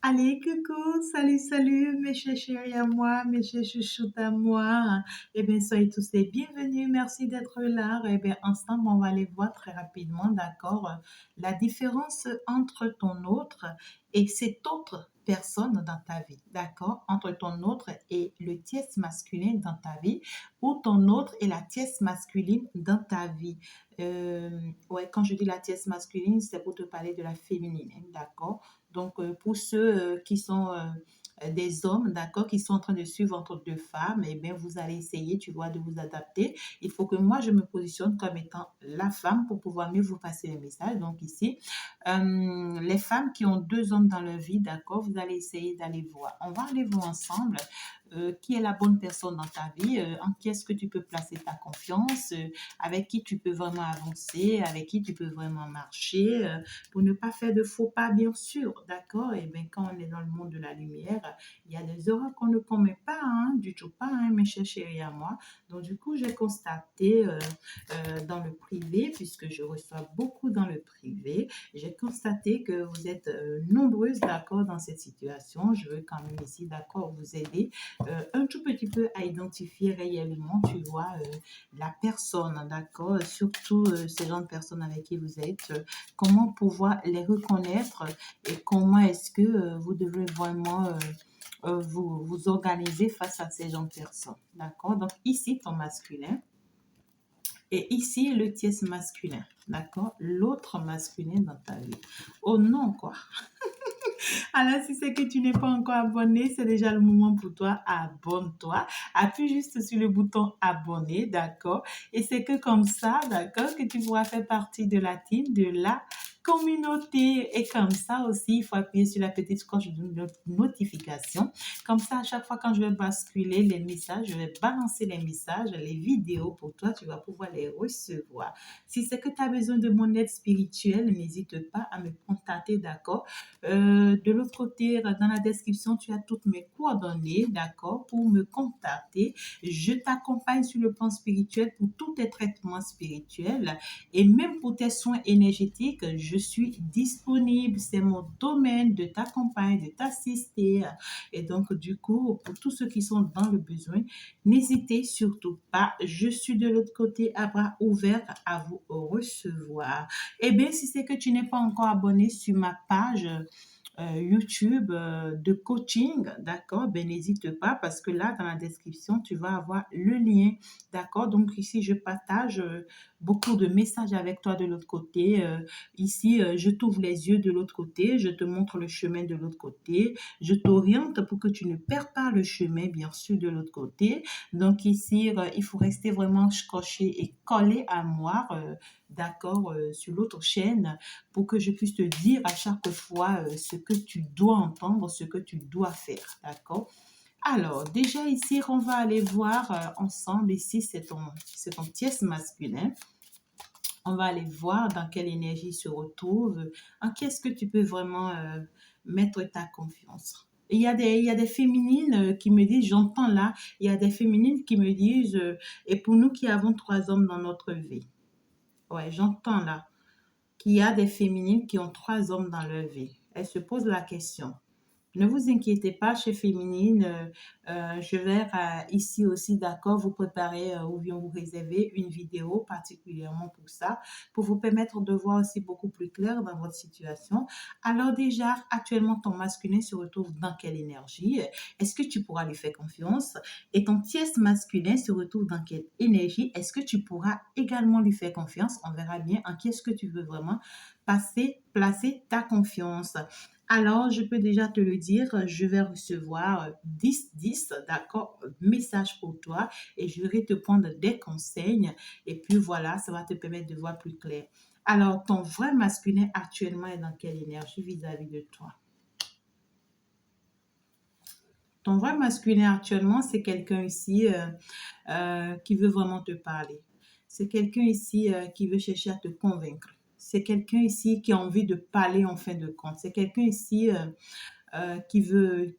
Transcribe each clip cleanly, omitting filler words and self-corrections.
Allez, coucou, salut, salut, mes chers chéris à moi, mes chers chouchoutes à moi. Eh bien, soyez tous les bienvenus. Merci d'être là. Eh bien, ensemble, on va aller voir très rapidement, d'accord, la différence entre ton autre et cette autre personne dans ta vie, d'accord, entre ton autre et le tierce masculin dans ta vie ou ton autre et la tierce masculine dans ta vie. Ouais, quand je dis la tierce masculine, c'est pour te parler de la féminine, hein, d'accord? Donc, pour ceux qui sont des hommes, d'accord, qui sont en train de suivre entre deux femmes, eh bien, vous allez essayer, tu vois, de vous adapter. Il faut que moi, je me positionne comme étant la femme pour pouvoir mieux vous passer les messages. Donc, ici, les femmes qui ont deux hommes dans leur vie, d'accord, vous allez essayer d'aller voir. On va aller voir ensemble qui est la bonne personne dans ta vie, en qui est-ce que tu peux placer ta confiance, avec qui tu peux vraiment avancer, avec qui tu peux vraiment marcher, pour ne pas faire de faux pas, bien sûr, d'accord? Et bien, quand on est dans le monde de la lumière, il y a des erreurs qu'on ne commet pas, hein, du tout pas, hein, mes chers chéris à moi. Donc, du coup, j'ai constaté dans le privé, puisque je reçois beaucoup dans le privé, j'ai constaté que vous êtes nombreuses, d'accord, dans cette situation. Je veux quand même ici, d'accord, vous aider un tout petit peu à identifier réellement, tu vois, la personne, d'accord, surtout ces gens de personnes avec qui vous êtes, comment pouvoir les reconnaître et comment est-ce que vous devez vraiment vous organiser face à ces gens de personnes, d'accord? Donc ici, ton masculin et ici, le tierce masculin, d'accord? L'autre masculin dans ta vie. Oh non, quoi. Alors, si c'est que tu n'es pas encore abonné, c'est déjà le moment pour toi. Abonne-toi. Appuie juste sur le bouton abonner, d'accord? Et c'est que comme ça, d'accord, que tu pourras faire partie de la team, de la communauté. Et comme ça aussi, il faut appuyer sur la petite cloche de notification. Comme ça, à chaque fois quand je vais basculer les messages, je vais balancer les messages, les vidéos pour toi, tu vas pouvoir les recevoir. Si c'est que tu as besoin de mon aide spirituelle, n'hésite pas à me contacter, d'accord? De l'autre côté, dans la description, tu as toutes mes coordonnées, d'accord, pour me contacter. Je t'accompagne sur le plan spirituel pour tous tes traitements spirituels et même pour tes soins énergétiques. Je suis disponible. C'est mon domaine de t'accompagner, de t'assister. Et donc, du coup, pour tous ceux qui sont dans le besoin, n'hésitez surtout pas. Je suis de l'autre côté à bras ouverts à vous recevoir. Eh bien, si c'est que tu n'es pas encore abonné sur ma page YouTube de coaching, d'accord, ben n'hésite pas parce que là, dans la description, tu vas avoir le lien, d'accord. Donc ici, je partage beaucoup de messages avec toi de l'autre côté. Ici, je t'ouvre les yeux de l'autre côté, je te montre le chemin de l'autre côté, je t'oriente pour que tu ne perds pas le chemin, bien sûr, de l'autre côté. Donc ici, il faut rester vraiment scotché et collé à moi, d'accord, sur l'autre chaîne pour que je puisse te dire à chaque fois ce que tu dois entendre, ce que tu dois faire, d'accord? Alors, déjà ici, on va aller voir ensemble, ici, c'est ton tierce masculin. On va aller voir dans quelle énergie il se retrouve, en qu'est-ce que tu peux vraiment mettre ta confiance. Il y a des féminines qui me disent, j'entends là, il y a des féminines qui me disent, et pour nous qui avons trois hommes dans notre vie, ouais, j'entends là qu'il y a des féminines qui ont trois hommes dans leur vie. Elles se posent la question. Ne vous inquiétez pas, chez Féminine, je vais ici aussi, d'accord, vous préparer ou bien vous réserver une vidéo particulièrement pour ça, pour vous permettre de voir aussi beaucoup plus clair dans votre situation. Alors déjà, actuellement, ton masculin se retrouve dans quelle énergie? Est-ce que tu pourras lui faire confiance? Et ton tierce masculin se retrouve dans quelle énergie? Est-ce que tu pourras également lui faire confiance? On verra bien en qui est-ce que tu veux vraiment placer ta confiance. Alors, je peux déjà te le dire, je vais recevoir 10, d'accord, messages pour toi et je vais te prendre des conseils et puis voilà, ça va te permettre de voir plus clair. Alors, ton vrai masculin actuellement est dans quelle énergie vis-à-vis de toi? Ton vrai masculin actuellement, c'est quelqu'un ici qui veut vraiment te parler. C'est quelqu'un ici qui veut chercher à te convaincre. C'est quelqu'un ici qui a envie de parler en fin de compte. C'est quelqu'un ici qui veut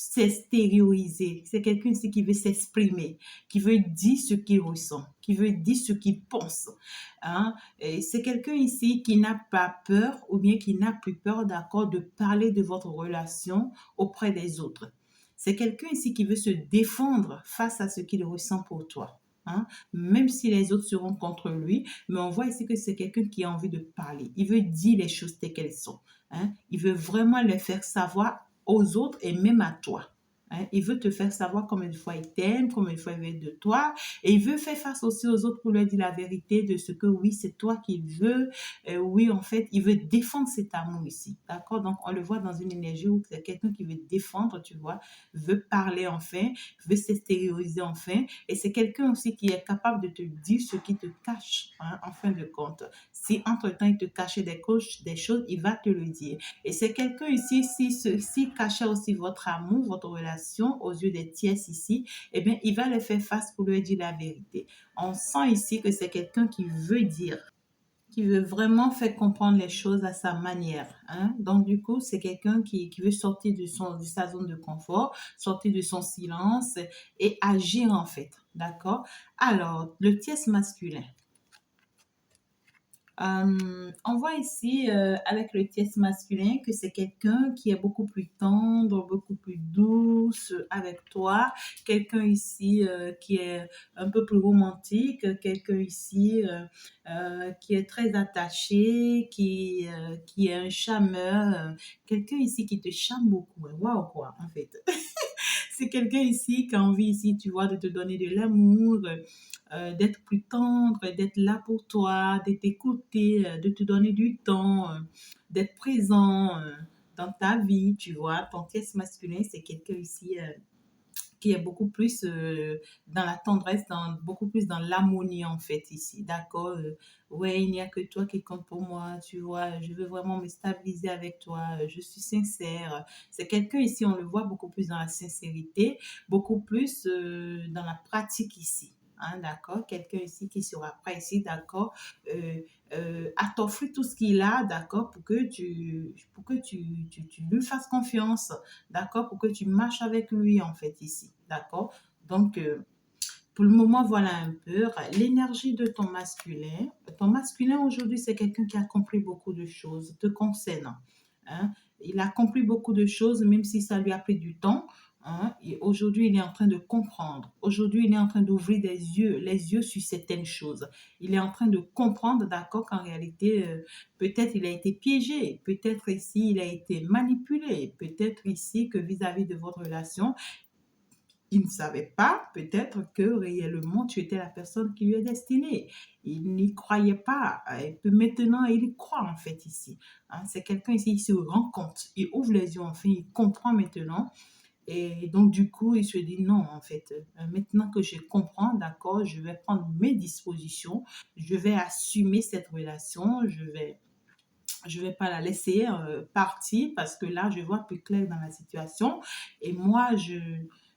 s'extérioriser. C'est quelqu'un ici qui veut s'exprimer, qui veut dire ce qu'il ressent, qui veut dire ce qu'il pense. Hein? Et c'est quelqu'un ici qui n'a pas peur ou bien qui n'a plus peur, d'accord, de parler de votre relation auprès des autres. C'est quelqu'un ici qui veut se défendre face à ce qu'il ressent pour toi. Hein? Même si les autres seront contre lui, mais on voit ici que c'est quelqu'un qui a envie de parler. Il veut dire les choses telles qu'elles sont. Hein? Il veut vraiment les faire savoir aux autres et même à toi. Hein? Il veut te faire savoir combien de fois il t'aime, combien de fois il veut de toi. Et il veut faire face aussi aux autres pour leur dire la vérité de ce que oui, c'est toi qu'il veut. Oui, en fait, il veut défendre cet amour ici. D'accord? Donc, on le voit dans une énergie où c'est quelqu'un qui veut défendre, tu vois, veut parler enfin, veut s'extérioriser enfin. Et c'est quelqu'un aussi qui est capable de te dire ce qui te cache, hein, en fin de compte. Si entre-temps il te cachait des choses, il va te le dire. Et c'est quelqu'un ici, s'il cachait aussi votre amour, votre relation aux yeux des tiers ici, eh bien, il va les faire face pour leur dire la vérité. On sent ici que c'est quelqu'un qui veut vraiment faire comprendre les choses à sa manière. Hein? Donc, du coup, c'est quelqu'un qui veut sortir de sa zone de confort, sortir de son silence et agir en fait. D'accord? Alors, le tierce masculin. On voit ici avec le tierce masculin que c'est quelqu'un qui est beaucoup plus tendre, beaucoup plus douce avec toi. Quelqu'un ici qui est un peu plus romantique. Quelqu'un ici qui est très attaché, qui est un charmeur. Quelqu'un ici qui te charme beaucoup. Waouh quoi en fait. C'est quelqu'un ici qui a envie ici, tu vois, de te donner de l'amour, d'être plus tendre, d'être là pour toi, de t'écouter, de te donner du temps, d'être présent dans ta vie, tu vois. Ton tierce masculin, c'est quelqu'un ici qui est beaucoup plus dans la tendresse, beaucoup plus dans l'harmonie en fait ici, d'accord? Ouais, il n'y a que toi qui compte pour moi, tu vois, je veux vraiment me stabiliser avec toi, je suis sincère. C'est quelqu'un ici, on le voit beaucoup plus dans la sincérité, beaucoup plus dans la pratique ici. Hein, d'accord? Quelqu'un ici qui sera prêt ici, d'accord, à t'offrir tout ce qu'il a, d'accord, pour que tu lui fasses confiance, d'accord, pour que tu marches avec lui, en fait, ici, d'accord. Donc, pour le moment, voilà un peu l'énergie de ton masculin. Ton masculin, aujourd'hui, c'est quelqu'un qui a compris beaucoup de choses te concernant. Hein. Il a compris beaucoup de choses, même si ça lui a pris du temps. Hein. Et aujourd'hui, il est en train de comprendre. Aujourd'hui, il est en train d'ouvrir les yeux sur certaines choses. Il est en train de comprendre, d'accord, qu'en réalité, peut-être il a été piégé, peut-être ici, il a été manipulé, peut-être ici que vis-à-vis de votre relation, il ne savait pas peut-être que réellement tu étais la personne qui lui est destinée. Il n'y croyait pas. Et puis maintenant, il y croit en fait ici. Hein, c'est quelqu'un ici, il se rend compte. Il ouvre les yeux enfin, il comprend maintenant. Et donc, du coup, il se dit non, en fait, maintenant que je comprends, d'accord, je vais prendre mes dispositions, je vais assumer cette relation, je vais pas la laisser partir parce que là, je vois plus clair dans la situation. Et moi,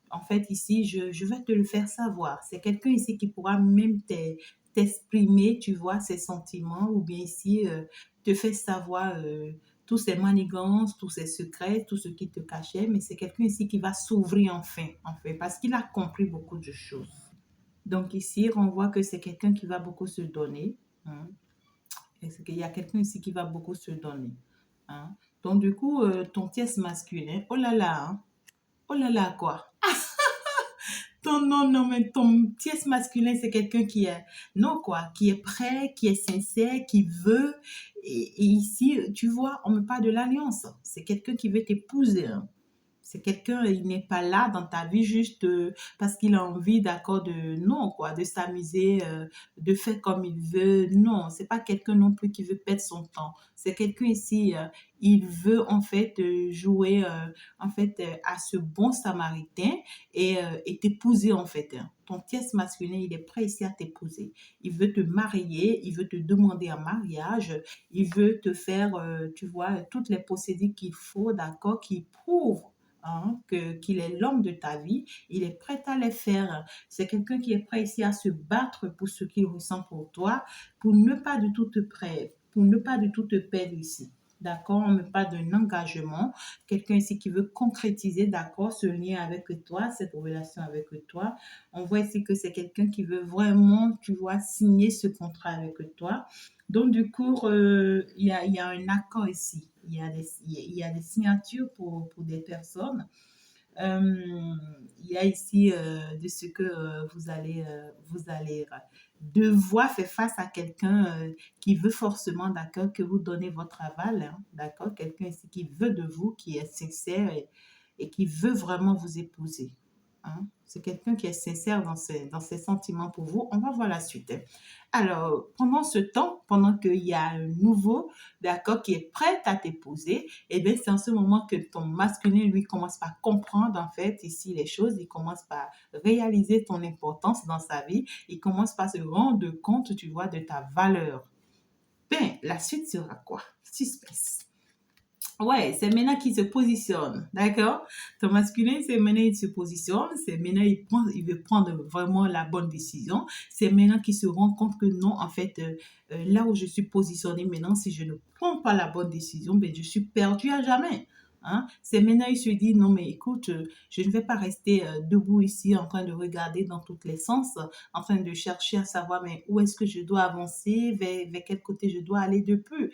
en fait, ici, je vais te le faire savoir. C'est quelqu'un ici qui pourra même t'exprimer, tu vois, ses sentiments ou bien ici, te fait savoir tous ses manigances, tous ses secrets, tout ce qui te cachait. Mais c'est quelqu'un ici qui va s'ouvrir enfin, en fait, parce qu'il a compris beaucoup de choses. Donc ici, on voit que c'est quelqu'un qui va beaucoup se donner. Hein. Est-ce qu'il y a quelqu'un ici qui va beaucoup se donner? Hein? Donc, du coup, ton tierce masculin, oh là, hein? Oh là, quoi? Non, non, mais ton tierce masculin, c'est quelqu'un qui est, non, quoi, qui est prêt, qui est sincère, qui veut. Et ici, tu vois, on me parle de l'alliance. C'est quelqu'un qui veut t'épouser. Hein. C'est quelqu'un, il n'est pas là dans ta vie juste parce qu'il a envie, d'accord, non, quoi, de s'amuser, de faire comme il veut. Non, c'est pas quelqu'un non plus qui veut perdre son temps. C'est quelqu'un ici, il veut en fait jouer en fait à ce bon samaritain et t'épouser en fait. Hein. Ton tierce masculin, il est prêt ici à t'épouser. Il veut te marier, il veut te demander un mariage, il veut te faire, tu vois, toutes les procédures qu'il faut, d'accord, qui prouvent hein, qu'il est l'homme de ta vie, il est prêt à les faire. C'est quelqu'un qui est prêt ici à se battre pour ce qu'il ressent pour toi, pour ne pas du tout te perdre, pour ne pas du tout te perdre ici. d'accord? On me parle d'un engagement, quelqu'un ici qui veut concrétiser, d'accord, ce lien avec toi, cette relation avec toi. On voit ici que c'est quelqu'un qui veut vraiment, tu vois, signer ce contrat avec toi. Donc, du coup, il y a un accord ici. Il y a des signatures pour des personnes. Euh, il y a ici de ce que vous allez devoir faire face à quelqu'un qui veut forcément, d'accord, que vous donnez votre aval, hein, d'accord, quelqu'un ici qui veut de vous, qui est sincère et qui veut vraiment vous épouser. Hein. C'est quelqu'un qui est sincère dans ses sentiments pour vous. On va voir la suite. Hein. Alors, pendant ce temps, pendant qu'il y a un nouveau, d'accord, qui est prêt à t'épouser, et bien, c'est en ce moment que ton masculin, lui, commence par comprendre, en fait, ici, les choses. Il commence par réaliser ton importance dans sa vie. Il commence par se rendre compte, tu vois, de ta valeur. Ben, la suite sera quoi? Suspense. Ouais, c'est maintenant qu'il se positionne, d'accord? Ton masculin, c'est maintenant il se positionne, c'est maintenant il veut prendre vraiment la bonne décision. C'est maintenant qu'il se rend compte que non, en fait, là où je suis positionné maintenant, si je ne prends pas la bonne décision, ben, je suis perdu à jamais. Hein? C'est maintenant il se dit, non mais écoute, je ne vais pas rester debout ici en train de regarder dans tous les sens, en train de chercher à savoir mais où est-ce que je dois avancer, vers quel côté je dois aller depuis.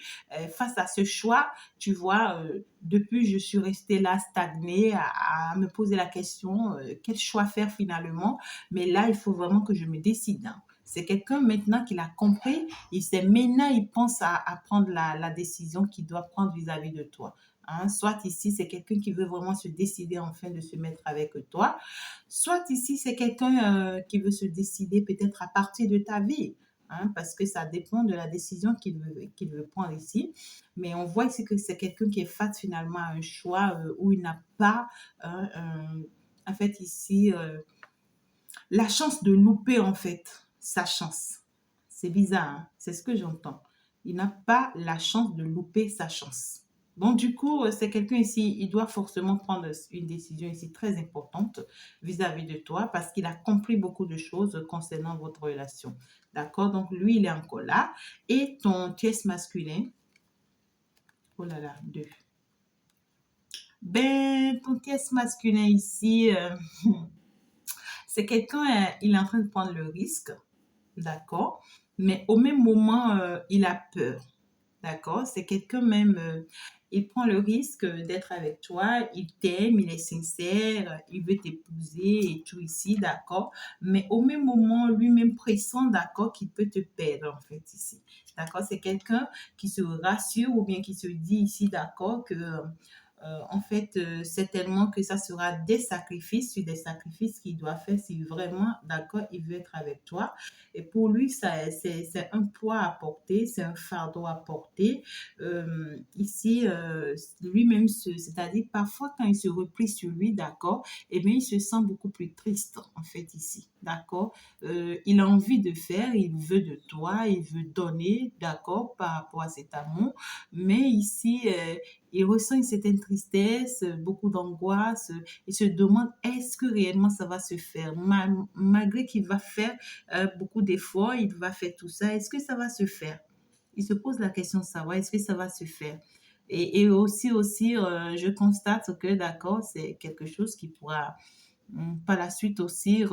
Face à ce choix, tu vois, depuis, je suis restée là stagnée à me poser la question, quel choix faire finalement. Mais là, il faut vraiment que je me décide. Hein. C'est quelqu'un maintenant qui l'a compris. Il sait maintenant, il pense à prendre la décision qu'il doit prendre vis-à-vis de toi. Hein. Soit ici, c'est quelqu'un qui veut vraiment se décider enfin de se mettre avec toi. Soit ici, c'est quelqu'un qui veut se décider peut-être à partir de ta vie. Hein, parce que ça dépend de la décision qu'il veut prendre ici. Mais on voit ici que c'est quelqu'un qui est face finalement à un choix où il n'a pas, en fait, ici, la chance de louper, en fait, sa chance. C'est bizarre, hein? C'est ce que j'entends. Il n'a pas la chance de louper sa chance. Donc, du coup, c'est quelqu'un ici, il doit forcément prendre une décision ici très importante vis-à-vis de toi parce qu'il a compris beaucoup de choses concernant votre relation. D'accord? Donc, lui, il est encore là. Et ton tierce masculin, oh là là, deux. Ben, ton tierce masculin ici, c'est quelqu'un, il est en train de prendre le risque, d'accord? Mais au même moment, il a peur, d'accord? C'est quelqu'un même, il prend le risque d'être avec toi, il t'aime, il est sincère, il veut t'épouser et tout ici, d'accord? Mais au même moment, lui-même pressent, d'accord, qu'il peut te perdre, en fait, ici. D'accord? C'est quelqu'un qui se rassure ou bien qui se dit ici, d'accord, que en fait, c'est tellement que ça sera des sacrifices sur des sacrifices qu'il doit faire si vraiment, d'accord, il veut être avec toi. Et pour lui, c'est un poids à porter, c'est un fardeau à porter. Ici, lui-même, c'est-à-dire parfois quand il se replie sur lui, d'accord, eh bien, il se sent beaucoup plus triste, en fait, ici, d'accord. Il a envie de faire, il veut de toi, il veut donner, d'accord, par rapport à cet amour. Mais ici, il ressent une certaine tristesse, beaucoup d'angoisse. Il se demande est-ce que réellement ça va se faire malgré qu'il va faire beaucoup d'efforts, il va faire tout ça. Est-ce que ça va se faire? Il se pose la question de savoir est-ce que ça va se faire? Et aussi, je constate que d'accord, c'est quelque chose qui pourra par la suite aussi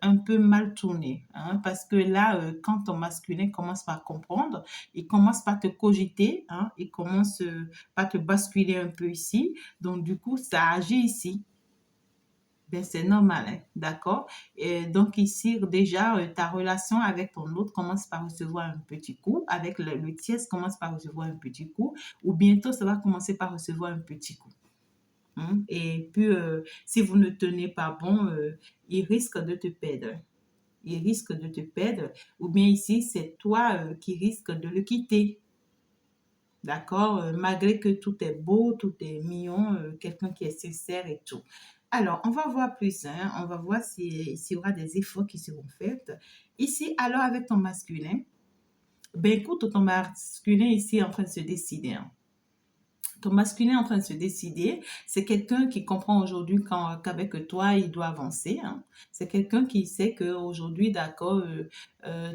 un peu mal tourné. Hein, parce que là, quand ton masculin commence par comprendre, il commence par te cogiter, hein, il commence par te basculer un peu ici. Donc, du coup, ça agit ici. Ben, c'est normal, hein, d'accord? Et donc ici, déjà, ta relation avec ton autre commence par recevoir un petit coup, avec le tiers commence par recevoir un petit coup, ou bientôt, ça va commencer par recevoir un petit coup. Hein. Et puis, si vous ne tenez pas bon, il risque de te perdre. Il risque de te perdre. Ou bien ici, c'est toi qui risque de le quitter. D'accord? Malgré que tout est beau, tout est mignon, quelqu'un qui est sincère et tout. Alors, on va voir plus. Hein, on va voir s'il y aura des efforts qui seront faits. Ici, alors avec ton masculin, ben écoute, ton masculin ici est en train de se décider. Hein. Ton masculin est en train de se décider. C'est quelqu'un qui comprend aujourd'hui qu'avec toi, il doit avancer, hein. C'est quelqu'un qui sait qu'aujourd'hui, d'accord,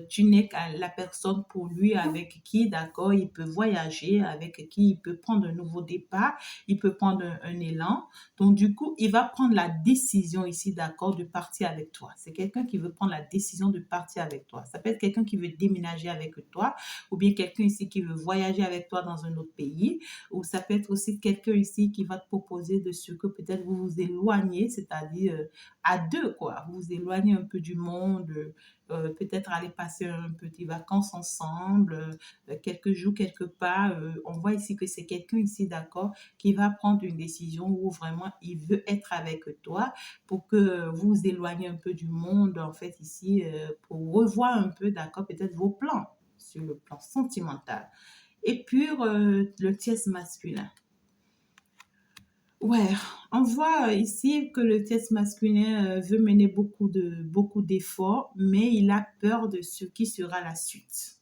tu n'es qu'à la personne pour lui avec qui, d'accord, il peut voyager, avec qui il peut prendre un nouveau départ, il peut prendre un élan. Donc, du coup, il va prendre la décision ici, d'accord, de partir avec toi. C'est quelqu'un qui veut prendre la décision de partir avec toi. Ça peut être quelqu'un qui veut déménager avec toi, ou bien quelqu'un ici qui veut voyager avec toi dans un autre pays, ou ça peut être aussi quelqu'un ici qui va te proposer de ce que peut-être vous vous éloignez, c'est-à-dire à deux, quoi. Vous vous éloignez un peu du monde, peut-être aller passer un petit vacances ensemble, quelques jours quelque part. On voit ici que c'est quelqu'un ici, d'accord, qui va prendre une décision où vraiment il veut être avec toi pour que vous vous éloignez un peu du monde, en fait, ici, pour revoir un peu, d'accord, peut-être vos plans sur le plan sentimental. Et puis, le tierce masculin. Ouais, on voit ici que le tierce masculin veut mener beaucoup d'efforts, mais il a peur de ce qui sera la suite.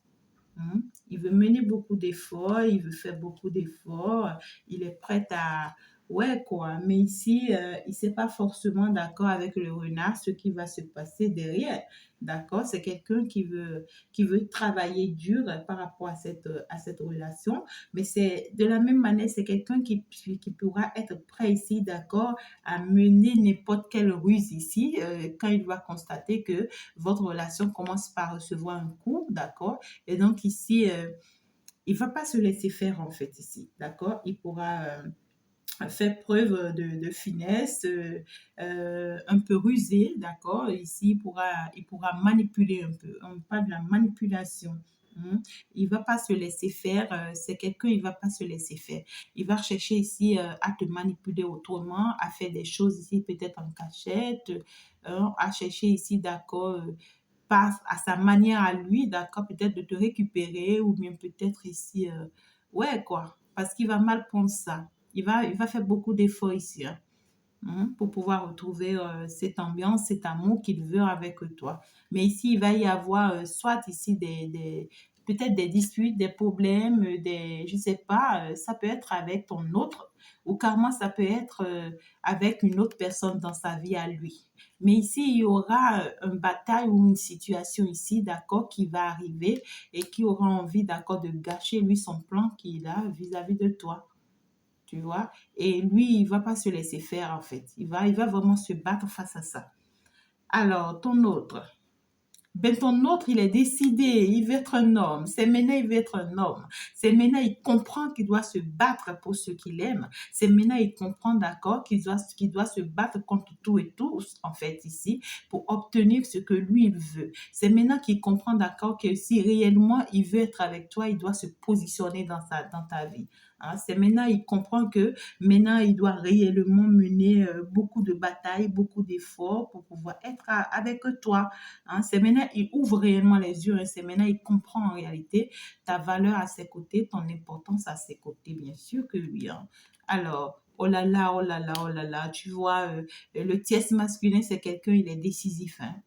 Il veut mener beaucoup d'efforts, il veut faire beaucoup d'efforts, il est prêt à... Ouais, quoi. Mais ici, il ne sait pas forcément d'accord avec le renard ce qui va se passer derrière. D'accord? C'est quelqu'un qui veut travailler dur par rapport à cette relation. Mais c'est de la même manière, c'est quelqu'un qui pourra être prêt ici, d'accord, à mener n'importe quelle ruse ici, quand il va constater que votre relation commence par recevoir un coup, d'accord? Et donc ici, il ne va pas se laisser faire en fait ici, d'accord? Il pourra faire preuve de finesse, un peu rusé, d'accord? Ici, il pourra manipuler un peu. On parle de la manipulation. Il ne va pas se laisser faire, c'est quelqu'un, il ne va pas se laisser faire. Il va chercher ici à te manipuler autrement, à faire des choses ici peut-être en cachette, à chercher ici, d'accord, à sa manière à lui, d'accord, peut-être de te récupérer ou bien peut-être ici, ouais, quoi, parce qu'il va mal prendre ça. Il va faire beaucoup d'efforts ici, hein, pour pouvoir retrouver cette ambiance, cet amour qu'il veut avec toi. Mais ici, il va y avoir soit ici peut-être des disputes, des problèmes, je sais pas, ça peut être avec ton autre ou carrément ça peut être avec une autre personne dans sa vie à lui. Mais ici, il y aura une bataille ou une situation ici, d'accord, qui va arriver et qui aura envie, d'accord, de gâcher lui son plan qu'il a vis-à-vis de toi. Tu vois? Et lui, il va pas se laisser faire, en fait. Il va vraiment se battre face à ça. Alors, ton autre. Ben, ton autre, il est décidé, il veut être un homme. C'est maintenant, il veut être un homme. C'est maintenant, il comprend qu'il doit se battre pour ce qu'il aime. C'est maintenant, il comprend, d'accord, qu'il doit se battre contre tout et tous, en fait, ici, pour obtenir ce que lui, il veut. C'est maintenant qu'il comprend, d'accord, que si réellement il veut être avec toi, il doit se positionner dans ta vie. Hein. C'est maintenant, il comprend que maintenant, il doit réellement mener beaucoup de batailles, beaucoup d'efforts pour pouvoir être avec toi. Hein. C'est maintenant, il ouvre réellement les yeux. Hein. C'est maintenant, il comprend en réalité ta valeur à ses côtés, ton importance à ses côtés, bien sûr que oui. Hein. Alors, oh là là, oh là là, oh là là, tu vois, le tierce masculin, c'est quelqu'un, il est décisif. Hein.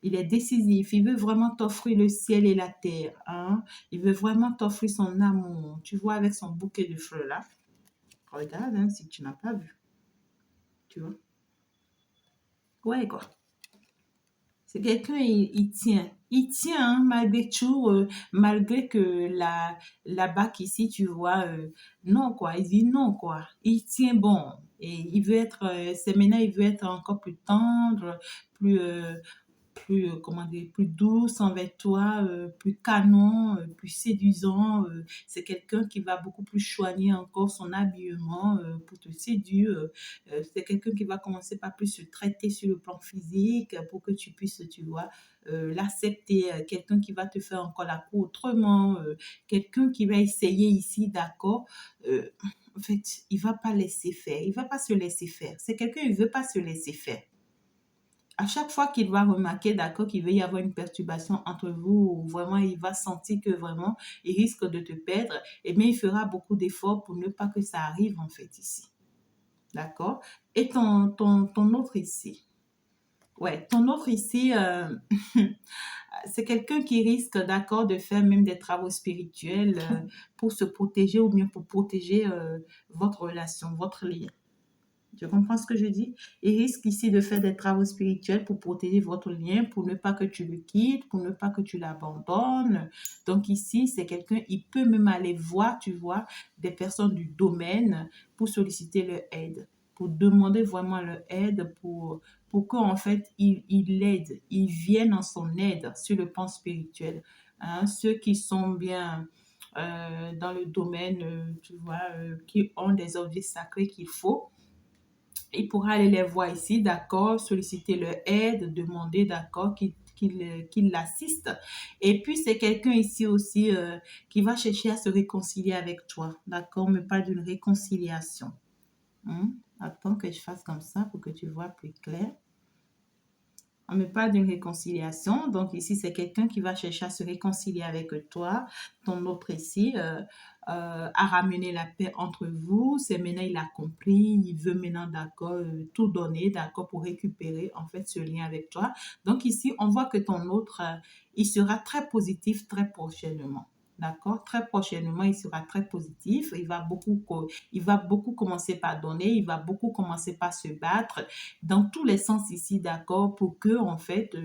Il est décisif, il veut vraiment t'offrir le ciel et la terre. Hein. Il veut vraiment t'offrir son amour. Tu vois, avec son bouquet de fleurs là. Regarde, hein, si tu n'as pas vu. Tu vois. Ouais, quoi. C'est quelqu'un, il tient. Il tient, hein, malgré tout, malgré que la bac ici, tu vois, non, quoi. Il dit non, quoi. Il tient bon. Et il veut être, c'est maintenant, il veut être encore plus tendre, plus, comment dire, plus douce envers toi, plus canon, plus séduisant. C'est quelqu'un qui va beaucoup plus choigner encore son habillement pour te séduire. C'est quelqu'un qui va commencer par plus se traiter sur le plan physique pour que tu puisses, tu vois, l'accepter. Quelqu'un qui va te faire encore la cour autrement. Quelqu'un qui va essayer ici, d'accord. En fait, il va pas laisser faire. Il va pas se laisser faire. C'est quelqu'un, il veut pas se laisser faire. À chaque fois qu'il va remarquer, d'accord, qu'il va y avoir une perturbation entre vous, ou vraiment il va sentir que vraiment il risque de te perdre, et bien il fera beaucoup d'efforts pour ne pas que ça arrive en fait ici. D'accord? Et ton autre ici. Ouais, ton autre ici, c'est quelqu'un qui risque, d'accord, de faire même des travaux spirituels pour se protéger ou bien pour protéger votre relation, votre lien. Tu comprends ce que je dis? Il risque ici de faire des travaux spirituels pour protéger votre lien, pour ne pas que tu le quittes, pour ne pas que tu l'abandonnes. Donc ici, c'est quelqu'un, il peut même aller voir, tu vois, des personnes du domaine pour solliciter leur aide, pour demander vraiment leur aide, pour qu'en fait, il l'aide, ils viennent en son aide sur le plan spirituel. Hein. Ceux qui sont bien dans le domaine, tu vois, qui ont des objets sacrés qu'il faut, il pourra aller les voir ici, d'accord, solliciter leur aide, demander, d'accord, qu'il l'assiste. Et puis, c'est quelqu'un ici aussi qui va chercher à se réconcilier avec toi, d'accord, mais pas d'une réconciliation. Hein. Attends que je fasse comme ça pour que tu vois plus clair. On ne parle d'une réconciliation. Donc ici, c'est quelqu'un qui va chercher à se réconcilier avec toi. Ton autre ici a ramené la paix entre vous. C'est maintenant, il a compris. Il veut maintenant, d'accord, tout donner, d'accord, pour récupérer en fait ce lien avec toi. Donc ici, on voit que ton autre, il sera très positif très prochainement. D'accord? Très prochainement, il sera très positif. Il va beaucoup commencer par donner. Il va beaucoup commencer par se battre dans tous les sens ici, d'accord, pour que, en fait,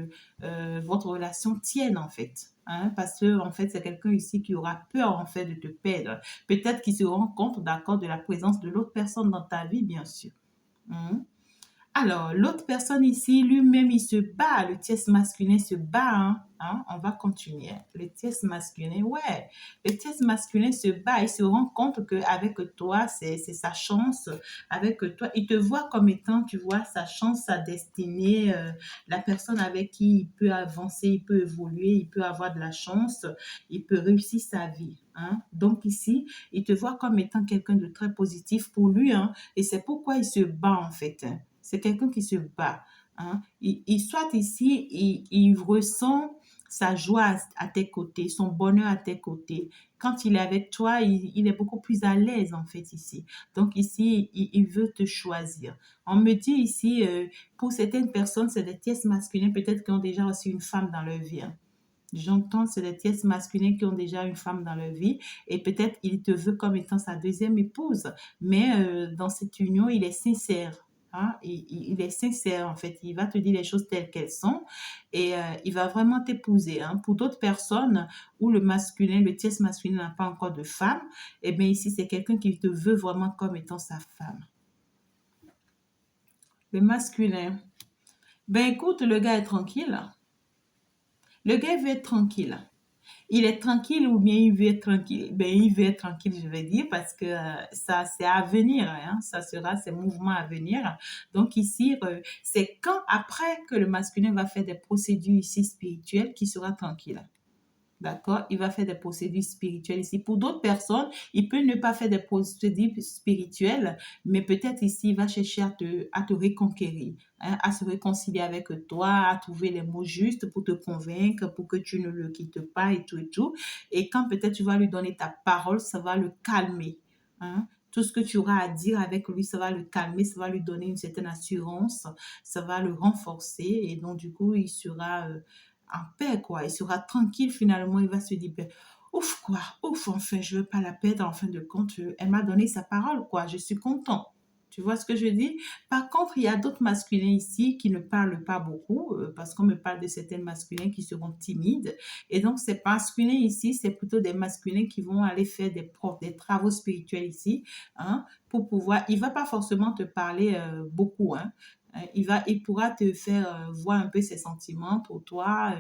votre relation tienne, en fait. Hein, parce que, en fait, c'est quelqu'un ici qui aura peur, en fait, de te perdre. Peut-être qu'il se rend compte, d'accord, de la présence de l'autre personne dans ta vie, bien sûr. Hein. Alors, l'autre personne ici, lui-même, il se bat. Le tierce masculin se bat. Hein. On va continuer. Le tierce masculin, ouais. Le tierce masculin se bat. Il se rend compte qu'avec toi, c'est sa chance. Avec toi, il te voit comme étant, tu vois, sa chance, sa destinée, la personne avec qui il peut avancer, il peut évoluer, il peut avoir de la chance, il peut réussir sa vie. Hein. Donc ici, il te voit comme étant quelqu'un de très positif pour lui. Hein, et c'est pourquoi il se bat, en fait. Hein. C'est quelqu'un qui se bat. Hein. Soit ici, il ressent sa joie à tes côtés, son bonheur à tes côtés. Quand il est avec toi, il est beaucoup plus à l'aise en fait ici. Donc ici, il veut te choisir. On me dit ici, pour certaines personnes, c'est des tiers masculins peut-être qui ont déjà aussi une femme dans leur vie. Hein. J'entends, c'est des tiers masculins qui ont déjà une femme dans leur vie et peut-être il te veut comme étant sa deuxième épouse. Mais dans cette union, il est sincère. Hein, il est sincère en fait, il va te dire les choses telles qu'elles sont et il va vraiment t'épouser. Hein. Pour d'autres personnes où le masculin, le tiers masculin n'a pas encore de femme, eh bien ici c'est quelqu'un qui te veut vraiment comme étant sa femme. Le masculin, ben écoute, le gars est tranquille. Le gars veut être tranquille. Il est tranquille ou bien il veut être tranquille? Ben, il veut être tranquille, je vais dire, parce que ça, c'est à venir, hein, ça sera ces mouvements à venir. Donc ici, c'est quand après que le masculin va faire des procédures ici spirituelles qu'il sera tranquille. D'accord? Il va faire des procédures spirituelles ici. Pour d'autres personnes, il peut ne pas faire des procédures spirituelles, mais peut-être ici, il va chercher à te reconquérir, hein, à se réconcilier avec toi, à trouver les mots justes pour te convaincre, pour que tu ne le quittes pas et tout et tout. Et quand peut-être tu vas lui donner ta parole, ça va le calmer. Hein. Tout ce que tu auras à dire avec lui, ça va le calmer, ça va lui donner une certaine assurance, ça va le renforcer et donc du coup, il sera en paix, quoi. Il sera tranquille finalement, il va se dire, ben, ouf, quoi, ouf, enfin, je veux pas la perdre, en fin de compte, elle m'a donné sa parole, quoi, je suis content. Tu vois ce que je dis? Par contre, il y a d'autres masculins ici qui ne parlent pas beaucoup, parce qu'on me parle de certains masculins qui seront timides. Et donc, ces masculins ici, c'est plutôt des masculins qui vont aller faire des travaux spirituels ici, hein, pour pouvoir, il va pas forcément te parler beaucoup, hein, il pourra te faire voir un peu ses sentiments pour toi.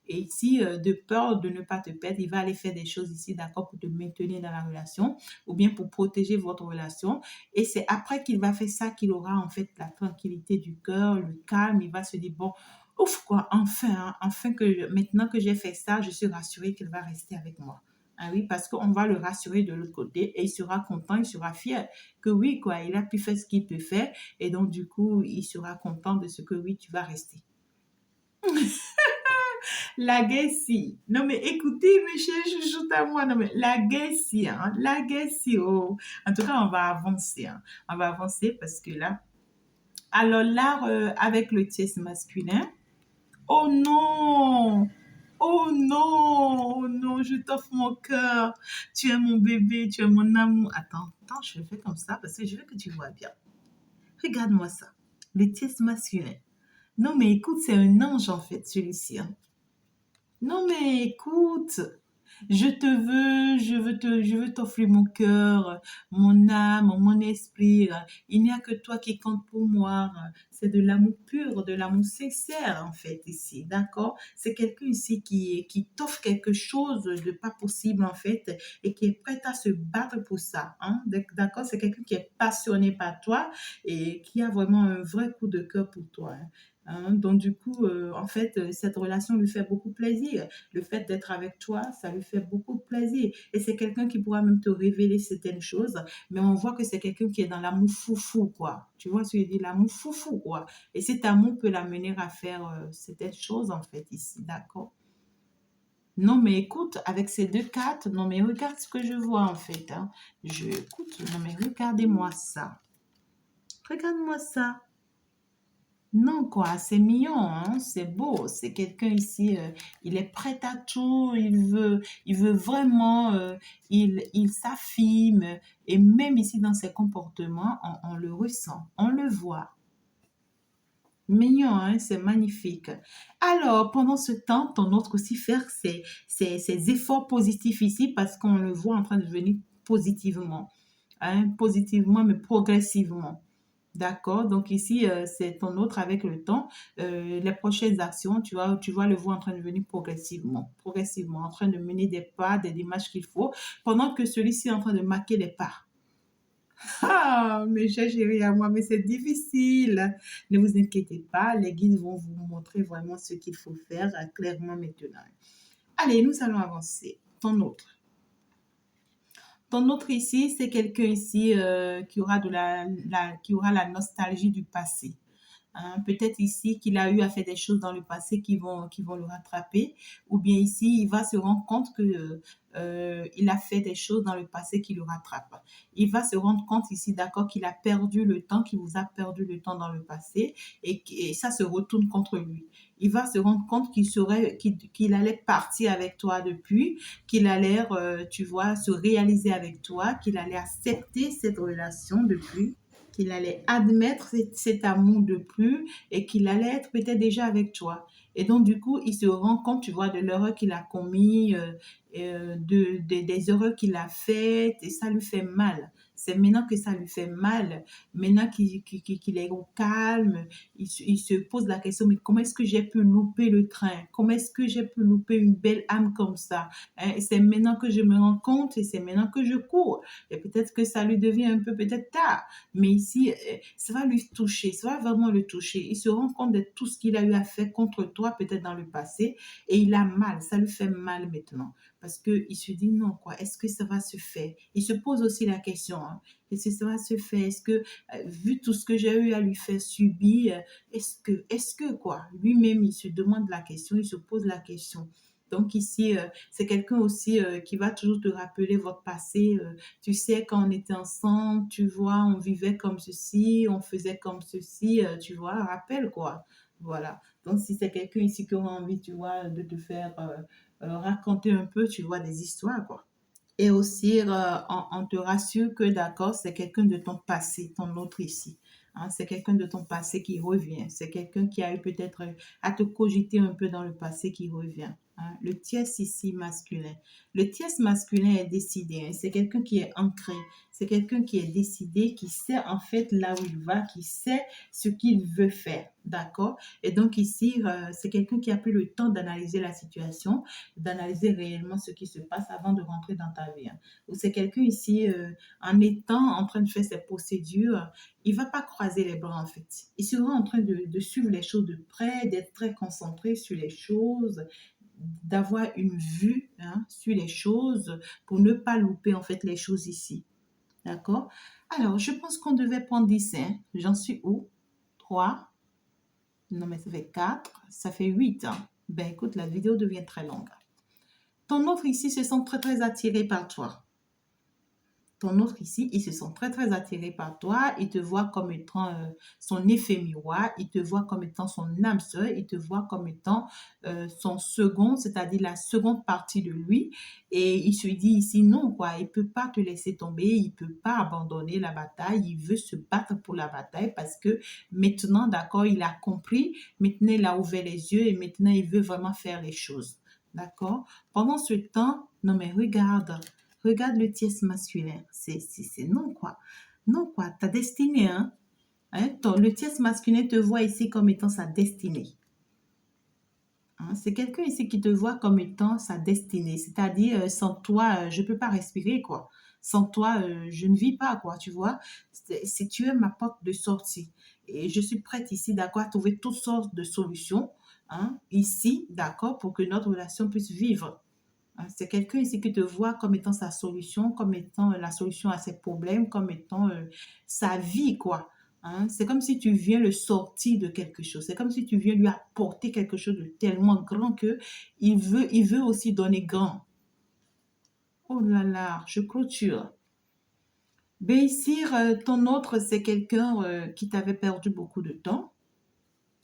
Et ici, de peur de ne pas te perdre, il va aller faire des choses ici, d'accord, pour te maintenir dans la relation ou bien pour protéger votre relation. Et c'est après qu'il va faire ça qu'il aura en fait la tranquillité du cœur, le calme. Il va se dire, bon, ouf, quoi, enfin, hein, enfin maintenant que j'ai fait ça, je suis rassurée qu'il va rester avec moi. Ah oui, parce qu'on va le rassurer de l'autre côté et il sera content, il sera fier que oui, quoi, il a pu faire ce qu'il peut faire et donc, du coup, il sera content de ce que oui, tu vas rester. La Guessie. Non, mais écoutez, mes chers chouchoutes à moi. Non, mais la Guessie, hein. La Guessie, oh. En tout cas, on va avancer. Hein. On va avancer parce que là, Alors là, avec le tierce masculin, oh non! Oh non! Oh non, je t'offre mon cœur. Tu es mon bébé, tu es mon amour. Attends, attends, je le fais comme ça parce que je veux que tu vois bien. Regarde-moi ça. Le tierce masculin. Non, mais écoute, c'est un ange en fait, celui-ci, hein. Non, mais écoute, je veux t'offrir mon cœur, mon âme, mon esprit. Il n'y a que toi qui compte pour moi. C'est de l'amour pur, de l'amour sincère, en fait, ici. D'accord? C'est quelqu'un ici qui t'offre quelque chose de pas possible, en fait, et qui est prêt à se battre pour ça. Hein? D'accord? C'est quelqu'un qui est passionné par toi et qui a vraiment un vrai coup de cœur pour toi. Hein. Hein, donc du coup, en fait, cette relation lui fait beaucoup plaisir. Le fait d'être avec toi, ça lui fait beaucoup de plaisir. Et c'est quelqu'un qui pourra même te révéler certaines choses, mais on voit que c'est quelqu'un qui est dans l'amour foufou, quoi. Tu vois ce que je dis, l'amour foufou, quoi. Et cet amour peut l'amener à faire certaines choses, en fait, ici, d'accord? Non, mais écoute, avec ces deux cartes, non, mais regarde ce que je vois, en fait. Hein. Écoute, non, mais regardez-moi ça. Regarde-moi ça. Non, quoi, c'est mignon, hein, c'est beau. C'est quelqu'un ici, il est prêt à tout, il veut vraiment, il s'affirme. Et même ici, dans ses comportements, on le ressent, on le voit. Mignon, hein, c'est magnifique. Alors, pendant ce temps, ton autre aussi faire ses efforts positifs ici parce qu'on le voit en train de venir positivement, hein, positivement, mais progressivement. D'accord, donc ici, c'est ton autre avec le temps. Les prochaines actions, tu vas le voir en train de venir progressivement, progressivement, en train de mener des pas, des démarches qu'il faut, pendant que celui-ci est en train de marquer les pas. Ah, mes chers chéris à moi, mais c'est difficile. Ne vous inquiétez pas, les guides vont vous montrer vraiment ce qu'il faut faire clairement maintenant. Allez, nous allons avancer. Ton autre. Ton autre ici, c'est quelqu'un ici qui aura qui aura la nostalgie du passé. Hein. Peut-être ici qu'il a eu à faire des choses dans le passé qui vont le rattraper, ou bien ici, il va se rendre compte que il a fait des choses dans le passé qui le rattrapent. Il va se rendre compte ici, d'accord, qu'il a perdu le temps, qu'il vous a perdu le temps dans le passé, et ça se retourne contre lui. Il va se rendre compte qu'il allait partir avec toi depuis, qu'il allait, tu vois, se réaliser avec toi, qu'il allait accepter cette relation depuis, qu'il allait admettre cet amour de plus et qu'il allait être peut-être déjà avec toi. Et donc, du coup, il se rend compte, tu vois, de l'erreur qu'il a commis, des erreurs qu'il a faites et ça lui fait mal. C'est maintenant que ça lui fait mal, maintenant qu'il est au calme, il se pose la question, mais comment est-ce que j'ai pu louper le train? Comment est-ce que j'ai pu louper une belle âme comme ça? Hein, et c'est maintenant que je me rends compte et c'est maintenant que je cours. Et peut-être que ça lui devient un peu peut-être tard. Mais ici, ça va lui toucher, ça va vraiment le toucher. Il se rend compte de tout ce qu'il a eu à faire contre toi, peut-être dans le passé, et il a mal, ça lui fait mal maintenant. Parce qu'il se dit non, quoi, est-ce que ça va se faire? Il se pose aussi la question, hein, est-ce que ça va se faire? Est-ce que, vu tout ce que j'ai eu à lui faire subir, est-ce que, quoi, lui-même, il se demande la question, il se pose la question. Donc ici, c'est quelqu'un aussi qui va toujours te rappeler votre passé. Tu sais, quand on était ensemble, tu vois, on vivait comme ceci, on faisait comme ceci, tu vois, rappelle quoi. Voilà. Donc si c'est quelqu'un ici qui aura envie, tu vois, de te faire raconter un peu, tu vois, des histoires, quoi. Et aussi, on te rassure que d'accord, c'est quelqu'un de ton passé, ton autre ici. Hein, c'est quelqu'un de ton passé qui revient. C'est quelqu'un qui a eu peut-être à te cogiter un peu dans le passé qui revient. Hein. Le tierce ici masculin. Le tierce masculin est décidé. Hein. C'est quelqu'un qui est ancré. C'est quelqu'un qui est décidé, qui sait en fait là où il va, qui sait ce qu'il veut faire. D'accord? Et donc ici, c'est quelqu'un qui a pris le temps d'analyser la situation, d'analyser réellement ce qui se passe avant de rentrer dans ta vie. Hein. Ou c'est quelqu'un ici, en étant en train de faire ses procédures, il va pas croiser les bras en fait. Il sera en train de suivre les choses de près, d'être très concentré sur les choses, d'avoir une vue hein, sur les choses pour ne pas louper en fait les choses ici. D'accord? Alors, je pense qu'on devait prendre 10. Hein. J'en suis où? 3. Non, mais ça fait 4. Ça fait 8. Hein. Ben écoute, la vidéo devient très longue. Ton autre ici se sent très très attiré par toi. ton autre ici, il se sent très, très attiré par toi. Il te voit comme étant son effet miroir. Il te voit comme étant son âme sœur. Il te voit comme étant son second, c'est-à-dire la seconde partie de lui. Et il se dit ici, non, quoi. Il ne peut pas te laisser tomber. Il ne peut pas abandonner la bataille. Il veut se battre pour la bataille parce que maintenant, d'accord, il a compris. Maintenant, il a ouvert les yeux et maintenant, il veut vraiment faire les choses. D'accord? Pendant ce temps, non mais regarde. Regarde le tierce masculin. C'est non, quoi. Non, quoi. Ta destinée, hein. Le tierce masculin te voit ici comme étant sa destinée. Hein, c'est quelqu'un ici qui te voit comme étant sa destinée. C'est-à-dire, sans toi, je ne peux pas respirer, quoi. Sans toi, je ne vis pas, quoi, tu vois. Si tu es ma porte de sortie. Et je suis prête ici, d'accord, à trouver toutes sortes de solutions, hein, ici, d'accord, pour que notre relation puisse vivre. C'est quelqu'un ici qui te voit comme étant sa solution, comme étant la solution à ses problèmes, comme étant sa vie, quoi. Hein. C'est comme si tu viens le sortir de quelque chose. C'est comme si tu viens lui apporter quelque chose de tellement grand que il veut aussi donner grand. Oh là là, je clôture. Ben ici, ton autre, c'est quelqu'un qui t'avait perdu beaucoup de temps.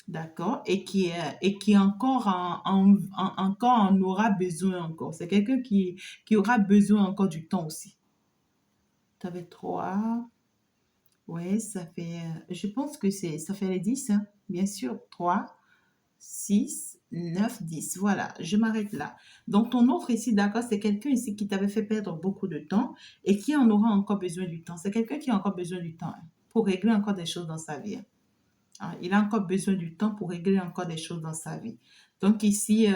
D'accord, et qui encore encore en aura besoin encore. C'est quelqu'un qui aura besoin encore du temps aussi. Tu avais 3, ouais, ça fait, je pense que ça fait les 10, hein, bien sûr. 3, 6, 9, 10. Voilà, je m'arrête là. Donc, ton autre ici, d'accord, c'est quelqu'un ici qui t'avait fait perdre beaucoup de temps et qui en aura encore besoin du temps. C'est quelqu'un qui a encore besoin du temps, hein, pour régler encore des choses dans sa vie. Ah, il a encore besoin du temps pour régler encore des choses dans sa vie. Donc ici,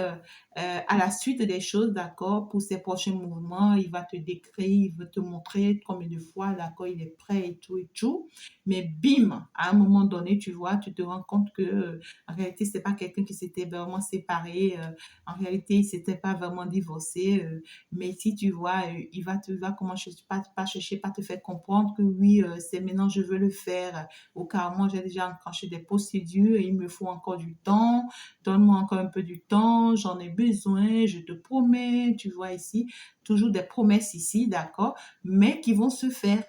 à la suite des choses, d'accord, pour ses prochains mouvements, il va te décrire, il va te montrer combien de fois, d'accord, il est prêt et tout et tout. Mais bim, à un moment donné, tu vois, tu te rends compte que en réalité, c'est pas quelqu'un qui s'était vraiment séparé. En réalité, il s'était pas vraiment divorcé. Mais si tu vois, il va comment pas chercher, pas te faire comprendre que oui, c'est maintenant je veux le faire ou carrément j'ai déjà enclenché des procédures et il me faut encore du temps, donne-moi encore un peu du temps, j'en ai besoin, je te promets, tu vois ici, toujours des promesses ici, d'accord, mais qui vont se faire,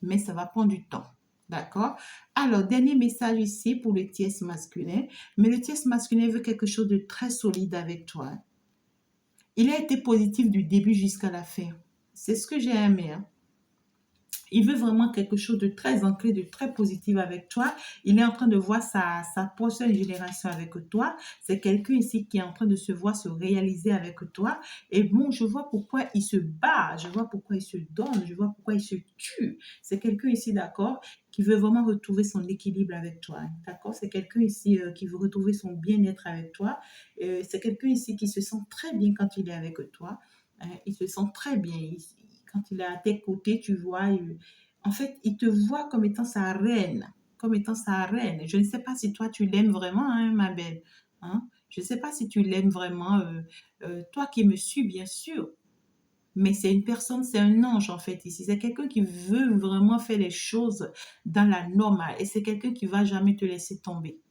mais ça va prendre du temps. D'accord? Alors, dernier message ici pour le tierce masculin. Mais le tierce masculin veut quelque chose de très solide avec toi. Il a été positif du début jusqu'à la fin. C'est ce que j'ai aimé. Hein? Il veut vraiment quelque chose de très ancré, de très positif avec toi. Il est en train de voir sa prochaine génération avec toi. C'est quelqu'un ici qui est en train de se voir se réaliser avec toi. Et bon, je vois pourquoi il se bat, je vois pourquoi il se donne, je vois pourquoi il se tue. C'est quelqu'un ici, d'accord, qui veut vraiment retrouver son équilibre avec toi. D'accord? C'est quelqu'un ici qui veut retrouver son bien-être avec toi. C'est quelqu'un ici qui se sent très bien quand il est avec toi. Il se sent très bien. Quand il est à tes côtés, tu vois, en fait, il te voit comme étant sa reine, comme étant sa reine. Je ne sais pas si toi, tu l'aimes vraiment, hein, ma belle. Hein? Je ne sais pas si tu l'aimes vraiment. Toi qui me suis, bien sûr. Mais c'est une personne, c'est un ange en fait ici. C'est quelqu'un qui veut vraiment faire les choses dans la normale. Et c'est quelqu'un qui va jamais te laisser tomber.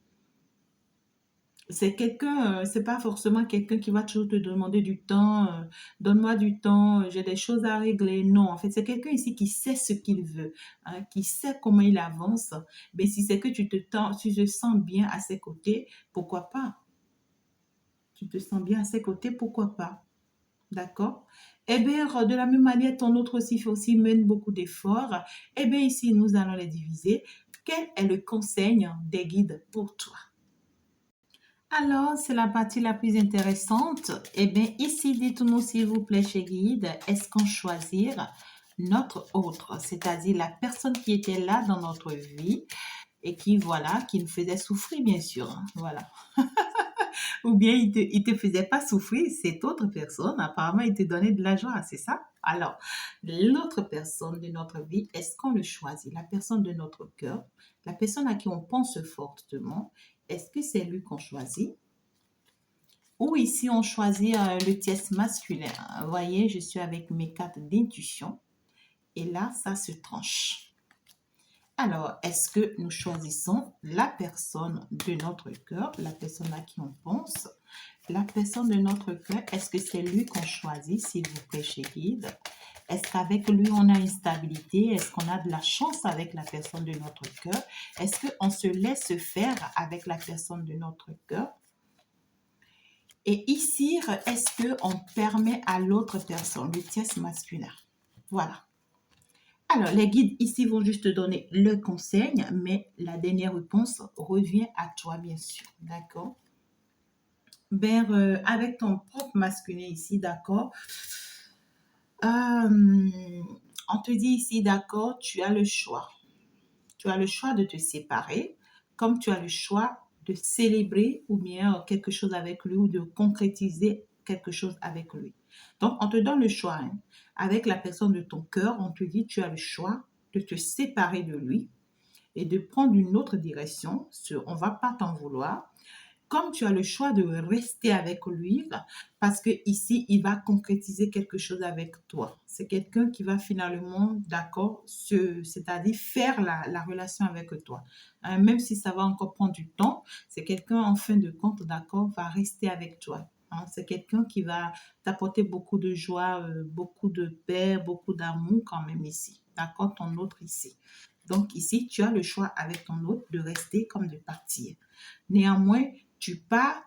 C'est quelqu'un, c'est pas forcément quelqu'un qui va toujours te demander du temps, donne-moi du temps, j'ai des choses à régler. Non, en fait, c'est quelqu'un ici qui sait ce qu'il veut, hein, qui sait comment il avance. Mais si c'est que tu te sens bien à ses côtés, pourquoi pas? Tu te sens bien à ses côtés, pourquoi pas? D'accord? Eh bien, de la même manière, ton autre aussi mène beaucoup d'efforts. Eh bien, ici, nous allons les diviser. Quel est le conseil des guides pour toi? Alors, c'est la partie la plus intéressante. Eh bien, ici, dites-nous s'il vous plaît, chez Guide, est-ce qu'on choisit notre autre, c'est-à-dire la personne qui était là dans notre vie et qui, voilà, qui nous faisait souffrir, bien sûr. Hein, voilà. Ou bien il te faisait pas souffrir, cette autre personne, apparemment, il te donnait de la joie, c'est ça? Alors, l'autre personne de notre vie, est-ce qu'on le choisit? La personne de notre cœur, la personne à qui on pense fortement, est-ce que c'est lui qu'on choisit? Ou ici, on choisit le tierce masculin. Vous voyez, je suis avec mes cartes d'intuition. Et là, ça se tranche. Alors, est-ce que nous choisissons la personne de notre cœur, la personne à qui on pense, la personne de notre cœur, est-ce que c'est lui qu'on choisit, s'il vous plaît, chez Guide? Est-ce qu'avec lui, on a une stabilité? Est-ce qu'on a de la chance avec la personne de notre cœur? Est-ce qu'on se laisse faire avec la personne de notre cœur? Et ici, est-ce qu'on permet à l'autre personne, le tierce masculin? Voilà. Alors, les guides ici vont juste te donner le conseil, mais la dernière réponse revient à toi, bien sûr. D'accord? Ben, avec ton propre masculin ici, d'accord? On te dit ici, d'accord, tu as le choix. Tu as le choix de te séparer, comme tu as le choix de célébrer ou bien quelque chose avec lui ou de concrétiser quelque chose avec lui. Donc, on te donne le choix. Hein. Avec la personne de ton cœur, on te dit, tu as le choix de te séparer de lui et de prendre une autre direction. On ne va pas t'en vouloir. Comme tu as le choix de rester avec lui, parce que ici, il va concrétiser quelque chose avec toi. C'est quelqu'un qui va finalement, d'accord, c'est-à-dire faire la relation avec toi. Hein, même si ça va encore prendre du temps, c'est quelqu'un, en fin de compte, d'accord, va rester avec toi. Hein, c'est quelqu'un qui va t'apporter beaucoup de joie, beaucoup de paix, beaucoup d'amour quand même ici. D'accord, ton autre ici. Donc ici, tu as le choix avec ton autre de rester comme de partir. Néanmoins, tu pars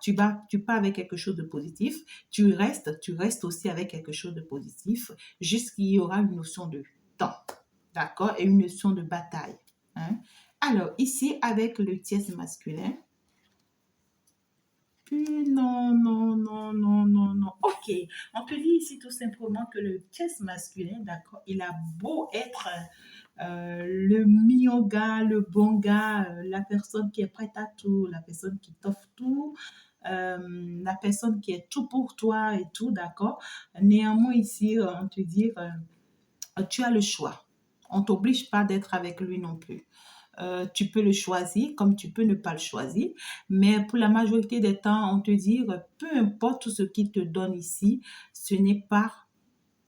avec quelque chose de positif, tu restes aussi avec quelque chose de positif, jusqu'il y aura une notion de temps, d'accord, et une notion de bataille. Hein? Alors, ici, avec le tierce masculin, non, non, non, non, non, non. Ok, on te dit ici tout simplement que le tierce masculin, d'accord, il a beau être le mignon gars, le bon gars, la personne qui est prête à tout, la personne qui t'offre tout, la personne qui est tout pour toi et tout, d'accord. Néanmoins, ici, on te dit, tu as le choix. On t'oblige pas d'être avec lui non plus. Tu peux le choisir comme tu peux ne pas le choisir. Mais pour la majorité des temps, on te dit, peu importe tout ce qu'il te donne ici, ce n'est pas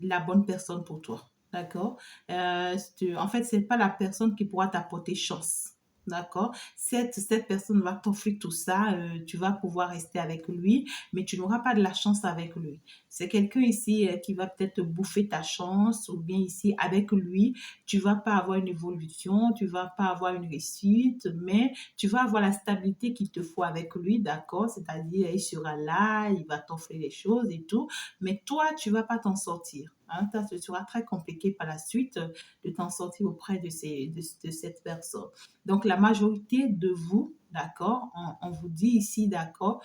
la bonne personne pour toi. D'accord? En fait, c'est pas la personne qui pourra t'apporter chance. D'accord? Cette personne va t'offrir tout ça. Tu vas pouvoir rester avec lui, mais tu n'auras pas de la chance avec lui. C'est quelqu'un ici qui va peut-être te bouffer ta chance, ou bien ici, avec lui, tu vas pas avoir une évolution, tu vas pas avoir une réussite, mais tu vas avoir la stabilité qu'il te faut avec lui. D'accord? C'est-à-dire, il sera là, il va t'offrir les choses et tout, mais toi, tu vas pas t'en sortir. Hein, ce sera très compliqué par la suite de t'en sortir auprès de cette personne. Donc, la majorité de vous, d'accord, on vous dit ici, d'accord,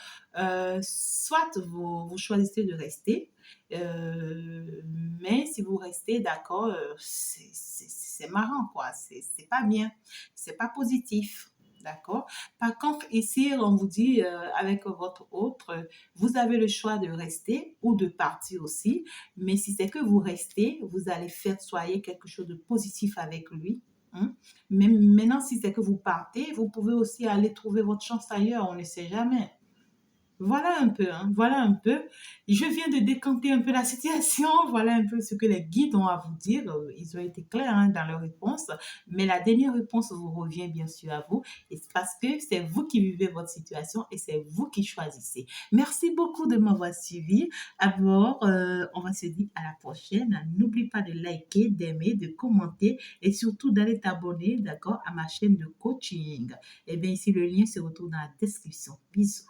soit vous choisissez de rester, mais si vous restez, d'accord, c'est marrant, quoi, c'est pas bien, c'est pas positif. D'accord. Par contre, ici, on vous dit avec votre autre, vous avez le choix de rester ou de partir aussi. Mais si c'est que vous restez, vous allez faire soigner quelque chose de positif avec lui. Hein. Mais maintenant, si c'est que vous partez, vous pouvez aussi aller trouver votre chance ailleurs. On ne sait jamais. Voilà un peu, hein, voilà un peu. Je viens de décanter un peu la situation. Voilà un peu ce que les guides ont à vous dire. Ils ont été clairs hein, dans leurs réponses. Mais la dernière réponse vous revient bien sûr à vous. Et c'est parce que c'est vous qui vivez votre situation et c'est vous qui choisissez. Merci beaucoup de m'avoir suivi. Alors, on va se dire à la prochaine. N'oublie pas de liker, d'aimer, de commenter et surtout d'aller t'abonner, d'accord, à ma chaîne de coaching. Et bien ici, le lien se retrouve dans la description. Bisous.